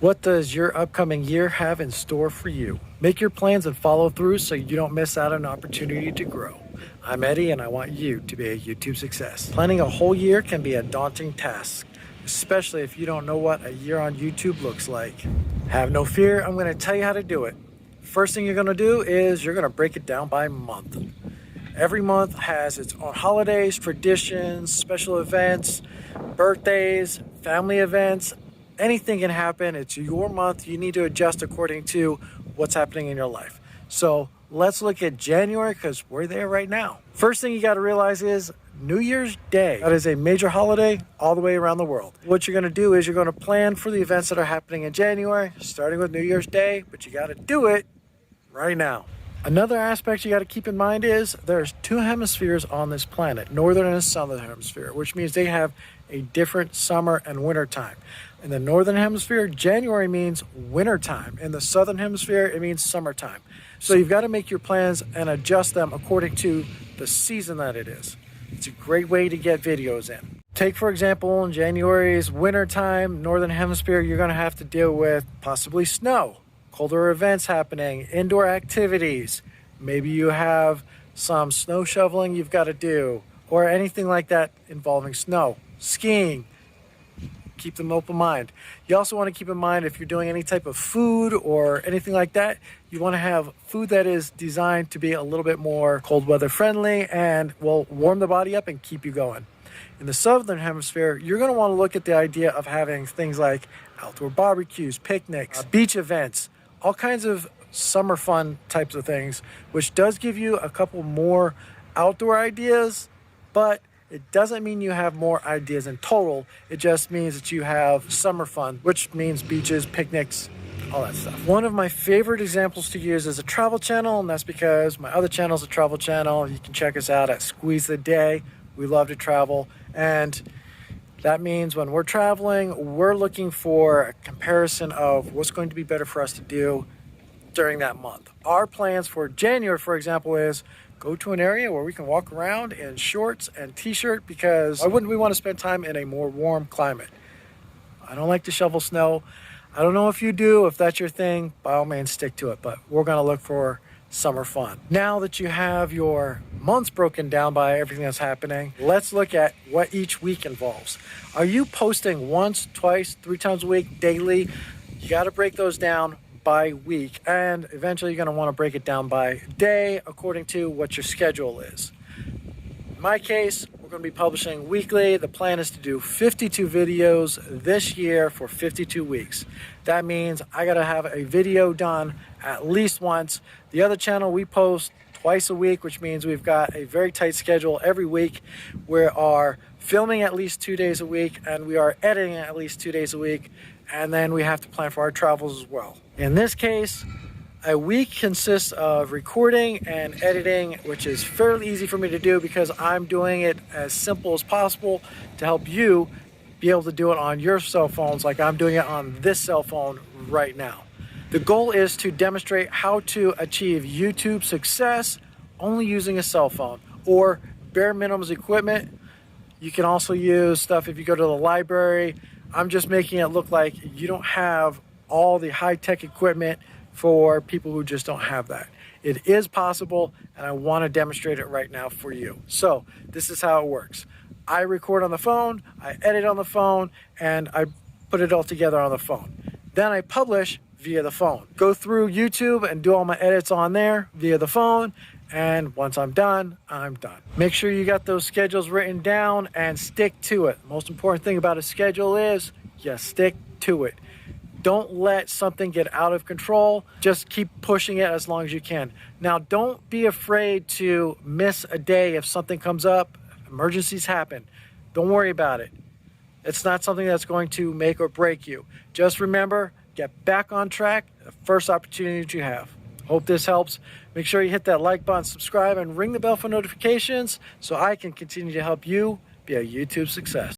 What does your upcoming year have in store for you? Make your plans and follow through so you don't miss out on an opportunity to grow. I'm Eddie and I want you to be a YouTube success. Planning a whole year can be a daunting task, especially if you don't know what a year on YouTube looks like. Have no fear, I'm going to tell you how to do it. First thing you're going to do is you're going to break it down by month. Every month has its own holidays, traditions, special events, birthdays, family events. Anything can happen. It's your month. You need to adjust according to what's happening in your life. So let's look at January because we're there right now. First thing you got to realize is New Year's Day. That is a major holiday all the way around the world. What you're going to do is you're going to plan for the events that are happening in January, starting with New Year's Day, but you got to do it right now. Another aspect you got to keep in mind is there's two hemispheres on this planet, northern and southern hemisphere, which means they have a different summer and winter time. In the northern hemisphere, January means winter time. In the southern hemisphere, it means summertime. So you've got to make your plans and adjust them according to the season that it is. It's a great way to get videos in. Take, for example, in January's winter time, northern hemisphere, you're going to have to deal with possibly snow. Colder events happening, indoor activities. Maybe you have some snow shoveling you've got to do, or anything like that involving snow, skiing. Keep them open mind. You also want to keep in mind if you're doing any type of food or anything like that, you want to have food that is designed to be a little bit more cold weather friendly and will warm the body up and keep you going. In the southern hemisphere, you're going to want to look at the idea of having things like outdoor barbecues, picnics, beach events, all kinds of summer fun types of things, which does give you a couple more outdoor ideas, but it doesn't mean you have more ideas in total. It just means that you have summer fun, which means beaches, picnics, all that stuff. One of my favorite examples to use is a travel channel, and that's because my other channel is a travel channel. You can check us out at SQUEEZEtheDAY. We love to travel, and that means when we're traveling, we're looking for a comparison of what's going to be better for us to do during that month. Our plans for January, for example, is go to an area where we can walk around in shorts and t-shirt, because why wouldn't we want to spend time in a more warm climate? I don't like to shovel snow. I don't know if you do. If that's your thing, by all means stick to it, but we're going to look for summer fun. Now that you have your months broken down by everything that's happening, let's look at what each week involves. Are you posting once, twice, 3 times a week, daily? You got to break those down by week, and eventually you're going to want to break it down by day according to what your schedule is. In my case, we're going to be publishing weekly. The plan is to do 52 videos this year for 52 weeks. That means I got to have a video done at least once. The other channel, we post twice a week, which means we've got a very tight schedule every week. We are filming at least 2 days a week, and we are editing at least 2 days a week, and then we have to plan for our travels as well. In this case, a week consists of recording and editing, which is fairly easy for me to do because I'm doing it as simple as possible to help you be able to do it on your cell phones like I'm doing it on this cell phone right now. The goal is to demonstrate how to achieve YouTube success only using a cell phone or bare minimum equipment. You can also use stuff if you go to the library. I'm just making it look like you don't have all the high-tech equipment for people who just don't have that. It is possible, and I want to demonstrate it right now for you. So this is how it works. I record on the phone, I edit on the phone, and I put it all together on the phone. Then I publish via the phone. Go through YouTube and do all my edits on there via the phone, and once I'm done, I'm done. Make sure you got those schedules written down and stick to it. The most important thing about a schedule is you stick to it. Don't let something get out of control. Just keep pushing it as long as you can. Now, don't be afraid to miss a day if something comes up. Emergencies happen. Don't worry about it. It's not something that's going to make or break you. Just remember, get back on track the first opportunity that you have. Hope this helps. Make sure you hit that like button, subscribe, and ring the bell for notifications so I can continue to help you be a YouTube success.